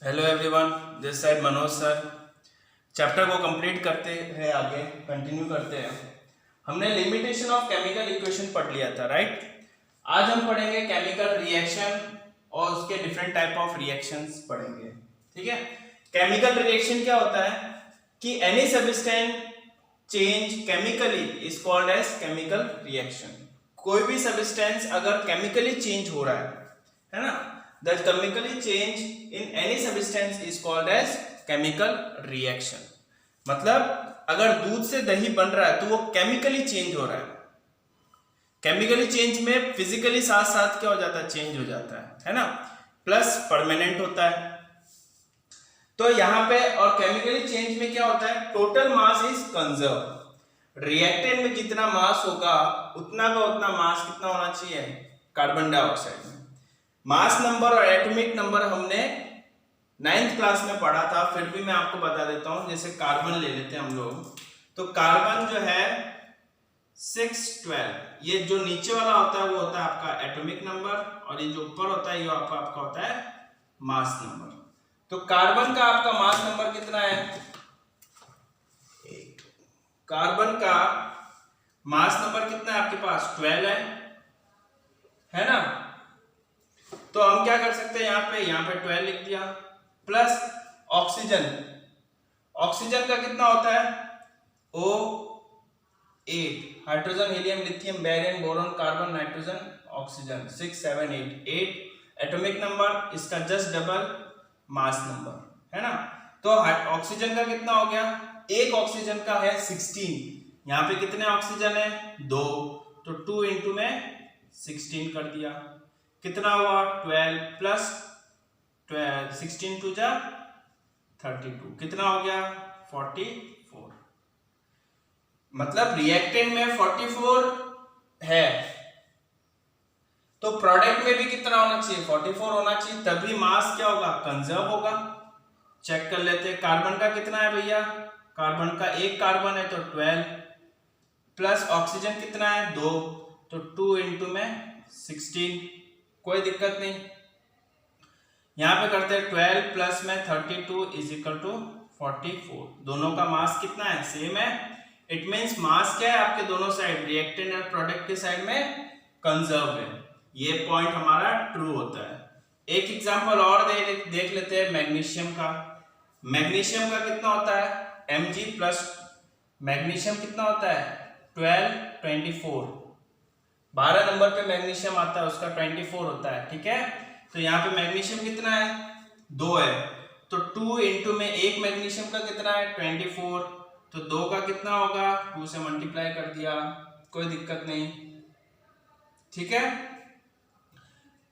Hello everyone, this side Manoj sir. Chapter को complete करते हैं, आगे कंटिन्यू करते हैं। हमने लिमिटेशन ऑफ केमिकल इक्वेशन पढ़ लिया था, राइट। आज हम पढ़ेंगे केमिकल रिएक्शन और उसके डिफरेंट टाइप ऑफ रिएक्शंस पढ़ेंगे। ठीक है। केमिकल रिएक्शन क्या होता है कि any substance change chemically is called as chemical reaction. कोई भी सब्सटेंस अगर केमिकली चेंज हो रहा है ना, the chemically change in any substance is called as chemical reaction। मतलब अगर दूध से दही बन रहा है तो वो केमिकली चेंज हो रहा है। केमिकली चेंज में फिजिकली साथ साथ क्या हो जाता है, चेंज हो जाता है ना, प्लस परमानेंट होता है। तो यहाँ पे और केमिकली चेंज में क्या होता है, total mass is conserve. Reactant में जितना मास होगा उतना का उतना मास कितना होना चाहिए, कार्बन डाइऑक्साइड में। मास नंबर और एटॉमिक नंबर हमने 9th क्लास में पढ़ा था, फिर भी मैं आपको बता देता हूं। जैसे कार्बन ले लेते हैं हम लोग, तो कार्बन जो है 612, ये जो नीचे वाला होता है वो होता है आपका एटॉमिक नंबर, और ये जो ऊपर होता है ये आपका होता है मास नंबर। तो कार्बन का आपका मास नंबर कितना है, कार्बन का मास नंबर कितना है आपके पास, 12 है ना। तो हम क्या कर सकते हैं, यहाँ पे 12 लिख दिया, प्लस ऑक्सीजन। ऑक्सीजन का कितना होता है, O8, hydrogen helium lithium barium boron carbon nitrogen oxygen 6 7 8 atomic number, इसका जस्ट डबल मास नंबर है ना। तो ऑक्सीजन का कितना हो गया, एक ऑक्सीजन का है 16, यहाँ पे कितने ऑक्सीजन है, 2, तो 2 इंटू में 16 कर दिया, कितना हुआ 12 प्लस 12, 16 टू जा 32, कितना हो गया 44। मतलब रिएक्टेंट में 44 है, तो प्रोडक्ट में भी कितना होना चाहिए, 44 होना चाहिए, तभी मास क्या होगा, कंजर्व होगा। चेक कर लेते हैं, कार्बन का कितना है भैया, कार्बन का एक कार्बन है तो 12, प्लस ऑक्सीजन कितना है 2, तो 2 इंटू में 16, कोई दिक्कत नहीं। यहां पे करते हैं 12 प्लस में 32 इज इक्वल टू 44, दोनों का मास कितना है, सेम है। इट मींस मास क्या है आपके दोनों साइड, रिएक्टेंट और प्रोडक्ट के साइड में कंजर्व है। ये पॉइंट हमारा ट्रू होता है। एक एग्जांपल और देख लेते हैं मैग्नीशियम का। मैग्नीशियम का कितना होता है Mg प्लस, मैग्नीशियम कितना होता है 12 24, 12 नंबर पे मैग्नीशियम आता है, उसका 24 होता है, ठीक है। तो यहाँ पे मैग्नीशियम कितना है 2 है, तो 2 इंटू में एक मैग्नीशियम का कितना है 24, तो 2 का कितना होगा 2 से मल्टीप्लाई कर दिया, कोई दिक्कत नहीं, ठीक है।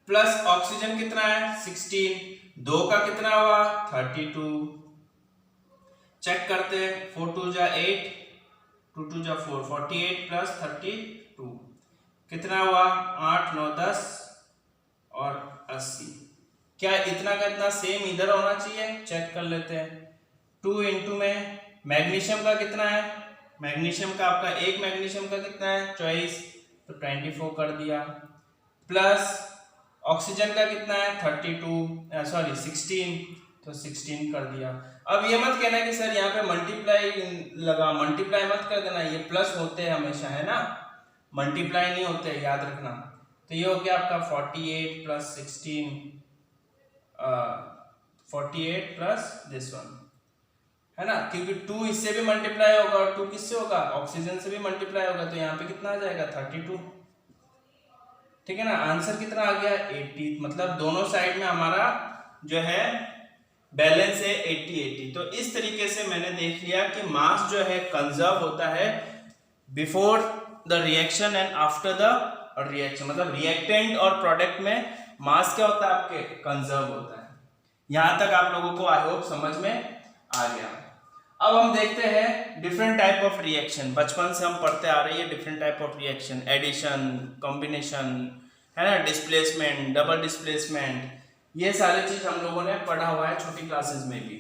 प्लस ऑक्सीजन कितना है 16, 2 का कितना हुआ 32, चेक करते हैं 4 2 जा 8, 2 2 जा 4, 48 प्लस 32 कितना हुआ 8 9 10 और 80। क्या इतना का इतना सेम इधर होना चाहिए, चेक कर लेते हैं। 2 इंटू में मैग्नीशियम का कितना है, मैग्नीशियम का आपका एक मैग्नीशियम का कितना है 24, तो 24 कर दिया, प्लस ऑक्सीजन का कितना है 32 सॉरी 16, तो 16 कर दिया। अब ये मत कहना कि सर यहाँ पे मल्टीप्लाई लगा, मल्टीप्लाई मत कर देना, ये प्लस होते हैं हमेशा, है ना, मल्टीप्लाई नहीं होते, याद रखना। तो ये हो गया आपका 48 प्लस 16, 48 प्लस दिस वन, है ना, क्योंकि 2 इससे भी मल्टीप्लाई होगा और 2 किससे होगा, ऑक्सीजन से भी मल्टीप्लाई होगा, तो यहाँ पे कितना आ जाएगा 32, ठीक है ना। आंसर कितना आ गया 80, मतलब दोनों साइड में हमारा जो है बैलेंस है 80 80। तो इस तरीके से मैंने देख लिया कि मास जो है कंजर्व होता है before the reaction and after the reaction, मतलब रिएक्टेंट और प्रोडक्ट में मास क्या होता है आपके, कंजर्व होता है। यहां तक आप लोगों को आई होप समझ में आ गया। अब हम देखते हैं डिफरेंट टाइप ऑफ रिएक्शन। बचपन से हम पढ़ते आ रही है different type of reaction, addition, combination, है ना, डिस्प्लेसमेंट, डबल डिस्प्लेसमेंट, ये सारी चीज हम लोगों ने पढ़ा हुआ है छोटी क्लासेस में भी।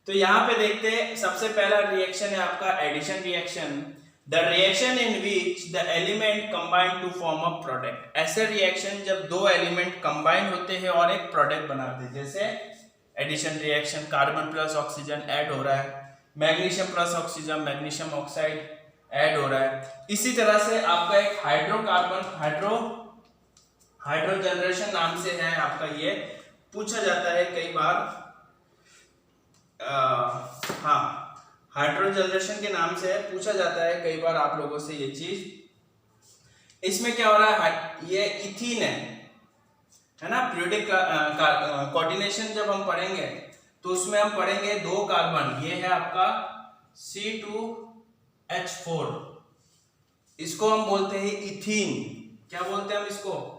तो यहाँ पे देखते हैं, सबसे पहला रिएक्शन है आपका addition reaction, the reaction in which the element combine to form a product. ऐसे रिएक्शन जब दो एलिमेंट कंबाइन होते हैं और एक प्रोडक्ट बनाते हैं, जैसे addition reaction, carbon plus oxygen add हो रहा है, magnesium plus oxygen, magnesium oxide add हो रहा है। इसी तरह से आपका एक हाइड्रोजन जनरेशन नाम से है आपका, ये पूछा जाता है कई बार। हाँ, हाइड्रोजन जनरेशन के नाम से पूछा जाता है कई बार आप लोगों से ये चीज। इसमें क्या हो रहा है, ये इथीन है ना। पीरियोडिक कोऑर्डिनेशन जब हम पढ़ेंगे तो उसमें हम पढ़ेंगे 2 कार्बन, ये है आपका C2H4, इसको हम बोलते हैं इथीन। क्या बोलते हैं हम इसको?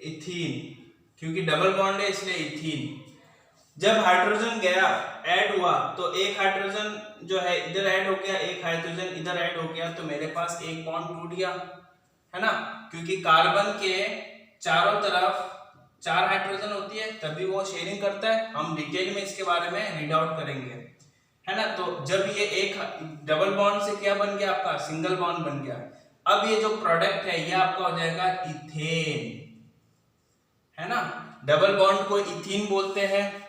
इथीन, क्योंकि डबल बॉन्ड है इसलिए इथीन। जब हाइड्रोजन गया, ऐड हुआ, तो एक हाइड्रोजन जो है इधर ऐड हो गया, एक हाइड्रोजन इधर ऐड हो गया, तो मेरे पास एक बॉन्ड टूट गया, है ना। क्योंकि कार्बन के चारों तरफ 4 हाइड्रोजन होती है, तभी वो शेयरिंग करता है। हम डिटेल में इसके बारे में रीड आउट करेंगे, है ना। तो जब ये एक डबल बॉन्ड से क्या बन गया, आपका सिंगल बॉन्ड बन गया। अब ये जो प्रोडक्ट है ये आपका हो जाएगा इथेन, है ना। डबल बॉन्ड को इथीन बोलते हैं,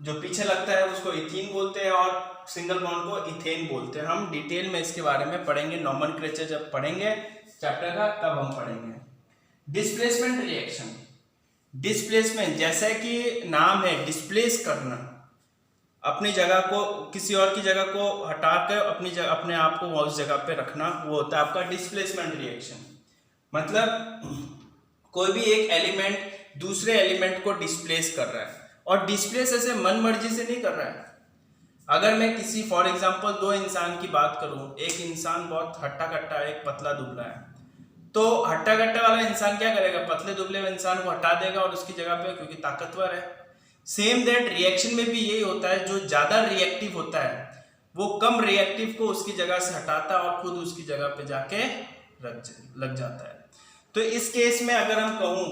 जो पीछे लगता है उसको इथीन बोलते हैं, और सिंगल बॉन्ड को इथेन बोलते हैं। हम डिटेल में इसके बारे में पढ़ेंगे, नॉमेनक्लेचर जब पढ़ेंगे चैप्टर का तब हम पढ़ेंगे। डिस्प्लेसमेंट रिएक्शन, डिस्प्लेसमेंट जैसे कि नाम है डिस्प्लेस करना, अपनी जगह को किसी और की जगह को हटाकर अपने आप को उस जगह पे रखना, वो होता है आपका डिस्प्लेसमेंट रिएक्शन। मतलब कोई भी एक एलिमेंट दूसरे एलिमेंट को डिस्प्लेस कर रहा है, और डिस्प्लेस ऐसे मन मर्जी से नहीं कर रहा है। अगर मैं किसी फॉर एग्जांपल 2 इंसान की बात करूं, एक इंसान बहुत हट्टा कट्टा है, एक पतला दुबला है, तो हट्टा कट्टा वाला इंसान क्या करेगा, पतले दुबले इंसान को हटा देगा और उसकी जगह पे, क्योंकि ताकतवर है। सेम दैट रिएक्शन में भी यही होता है, जो ज्यादा रिएक्टिव होता है वो कम रिएक्टिव को उसकी जगह से हटाता है और खुद उसकी जगह पे जाके लग जाता है। तो इस केस में अगर हम कहूं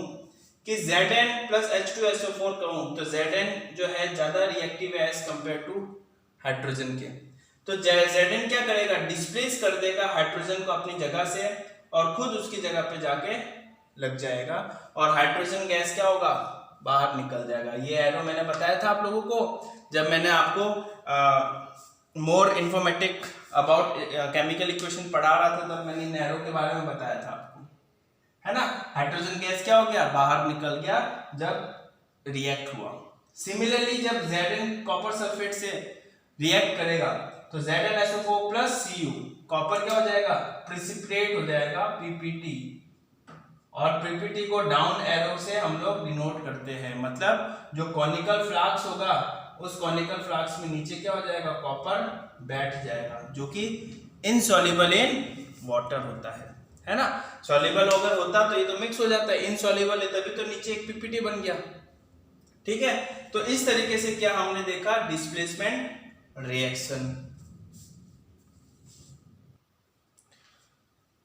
कि Zn प्लस H2SO4 कहूं, तो Zn जो है ज्यादा रिएक्टिव है एज कंपेयर टू हाइड्रोजन के। तो Zn क्या करेगा, डिस्प्लेस कर देगा हाइड्रोजन को अपनी जगह से और खुद उसकी जगह पे जाके लग जाएगा, और हाइड्रोजन गैस क्या होगा, बाहर निकल जाएगा। ये एरो मैंने बताया था आप लोगों को जब मैंने आपको मोर इन्फॉर्मेटिक अबाउट केमिकल इक्वेशन पढ़ा रहा था, तब मैंने इन एरो के बारे में बताया था आपको, है ना। हाइड्रोजन गैस क्या हो गया, बाहर निकल गया जब रिएक्ट हुआ। सिमिलरली जब Zn कॉपर सल्फेट से रिएक्ट करेगा तो ZnSO4 प्लस Cu, कॉपर क्या हो जाएगा, प्रिसिपिटेट हो जाएगा, PPT, और PPT को डाउन एरो से हम लोग डिनोट करते हैं। मतलब जो कॉनिकल फ्लास्क होगा, उस कॉनिकल फ्लास्क में नीचे क्या हो जाएगा, कॉपर बैठ जाएगा, जो कि इनसॉल्युबल इन वाटर होता है ना। सॉल्युबल अगर होता तो ये तो मिक्स हो जाता है, इनसॉल्युबल है तभी तो नीचे एक PPT बन गया, ठीक है। तो इस तरीके से क्या हमने देखा, डिस्प्लेसमेंट रिएक्शन।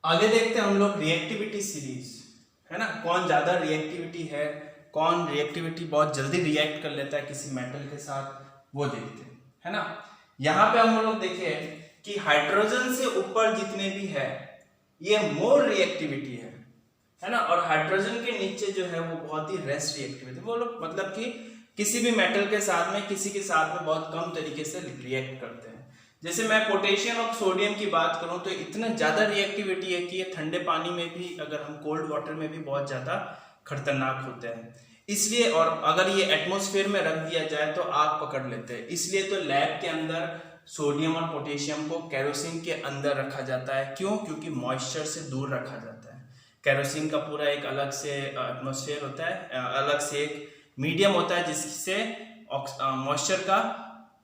आगे देखते हैं हम लोग रिएक्टिविटी सीरीज, है ना। कौन ज्यादा रिएक्टिविटी है, कौन रिएक्टिविटी बहुत जल्दी रिएक्ट कर लेता है किसी मेटल के साथ, वो देखते हैं, है ना। यहाँ पे हम लोग देखें कि हाइड्रोजन से ऊपर जितने भी है ये मोर रिएक्टिविटी है ना, और हाइड्रोजन के नीचे जो है वो बहुत ही रेस्ट रिएक्टिविटी, वो लोग मतलब कि किसी भी मेटल के साथ में, किसी के साथ में बहुत कम तरीके से रिएक्ट करते हैं। जैसे मैं पोटेशियम और सोडियम की बात करूं तो इतना ज्यादा रिएक्टिविटी है कि ये ठंडे पानी में भी, अगर हम कोल्ड वाटर में भी बहुत ज्यादा खतरनाक होते हैं, इसलिए। और अगर ये एटमॉस्फेयर में रख दिया जाए तो आग पकड़ लेते हैं, इसलिए तो लैब के अंदर सोडियम और पोटेशियम को केरोसिन के अंदर रखा जाता है। क्यों? क्योंकि मॉइस्चर से दूर रखा जाता है। केरोसिन का पूरा एक अलग से एटमॉस्फेयर होता है, अलग से एक मीडियम होता है जिससे मॉइस्चर का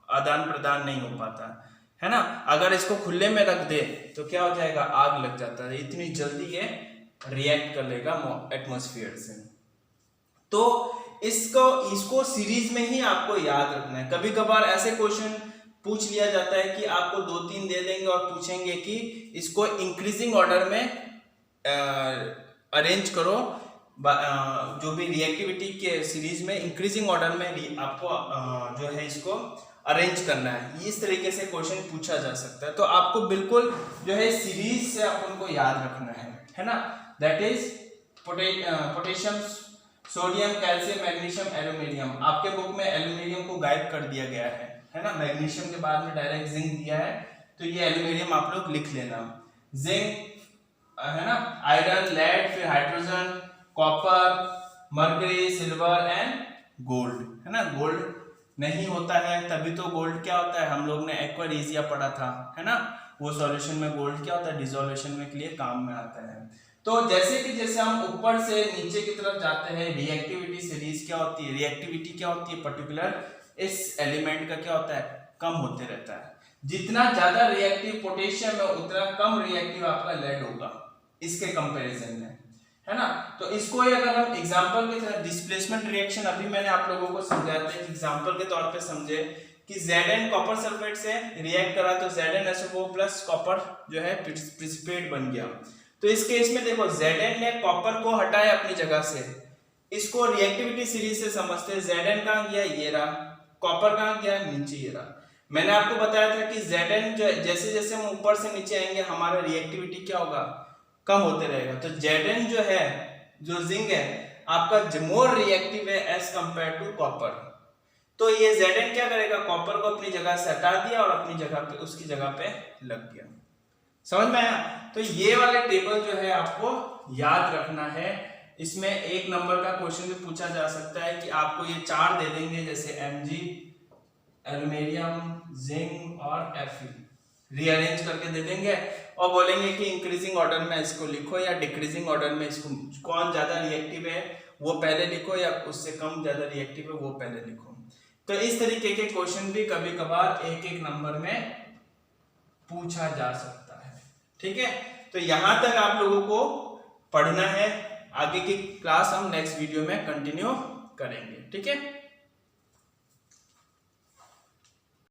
आदान प्रदान नहीं हो पाता, है ना। अगर इसको खुले में रख दे तो क्या हो जाएगा, आग लग जाता है, इतनी जल्दी ये रिएक्ट कर लेगा एटमॉस्फेयर से। तो इसको सीरीज में ही आपको याद रखना है। कभी कभार ऐसे क्वेश्चन पूछ लिया जाता है कि आपको 2-3 दे देंगे और पूछेंगे कि इसको इंक्रीजिंग ऑर्डर में अरेंज करो, जो भी रिएक्टिविटी के सीरीज में इंक्रीजिंग ऑर्डर में आपको जो है इसको अरेंज करना है। इस तरीके से क्वेश्चन पूछा जा सकता है, तो आपको बिल्कुल जो है सीरीज से अपन को याद रखना है ना। That is potassium sodium, calcium, magnesium, aluminium. आपके बुक में एल्यूमिनियम को गायब कर दिया गया है ना, मैग्नीशियम के बाद में डायरेक्ट जिंक दिया है, तो ये एल्यूमिनियम आप लोग लिख लेना। जिंक है ना, आयरन, लेड, फिर hydrogen, copper, mercury, silver and gold, है ना। गोल्ड नहीं होता है तभी तो गोल्ड क्या होता है, हम लोग ने एक्वारेजिया पढ़ा था, है ना, वो सॉल्यूशन में गोल्ड क्या होता है, डिसोल्यूशन में के लिए काम में आता है। तो जैसे कि जैसे हम ऊपर से नीचे की तरफ जाते हैं, रिएक्टिविटी सीरीज क्या होती है, रिएक्टिविटी क्या होती है, पर्टिकुलर इस एलिमेंट का क्या होता है, कम होते रहता है। जितना ज्यादा रिएक्टिव पोटेशियम है उतना कम रिएक्टिव आपका लेड होगा इसके कंपैरिजन में, है ना। तो इसको अगर हम एग्जांपल के तरह डिस्प्लेसमेंट रिएक्शन अभी मैंने आप लोगों को समझाया था, एग्जांपल के तौर पे समझे कि Zn कॉपर सल्फेट से रिएक्ट करा तो ZnSO4 प्लस कॉपर जो है प्रिसिपिटेट बन गया। तो इस केस में देखो Zn ने कॉपर को हटाया अपनी जगह से, इसको रिएक्टिविटी सीरीज से समझते हैं। Zn कहां गया, ये रहा, कॉपर कहां गया, नीचे ये रहा। मैंने आपको बताया था कि Zn जो जैसे जैसे हम ऊपर से नीचे आएंगे हमारा रिएक्टिविटी क्या होगा, कम होते रहेगा। तो Zn जो है, जो जिंक है आपका मोर रिएक्टिव है एज कंपेयर टू कॉपर। तो ये Zn क्या करेगा, कॉपर को अपनी जगह से हटा दिया और अपनी जगह पे उसकी जगह पे लग गया। समझ में आया। तो ये वाले टेबल जो है आपको याद रखना है। इसमें एक नंबर का क्वेश्चन भी पूछा जा सकता है कि आपको ये चार दे देंगे, जैसे Mg, एल्यूमिनियम, जिंक और Fe, रीअरेंज करके दे देंगे और बोलेंगे कि इंक्रीजिंग ऑर्डर में इसको लिखो या डिक्रीजिंग ऑर्डर में इसको, कौन ज्यादा रिएक्टिव है वो पहले लिखो या उससे कम ज्यादा रिएक्टिव है वो पहले लिखो। तो इस तरीके के क्वेश्चन भी कभी कभार एक एक नंबर में पूछा जा सकता है, ठीक है। तो यहां तक आप लोगों को पढ़ना है, आगे की क्लास हम नेक्स्ट वीडियो में कंटिन्यू करेंगे, ठीक है।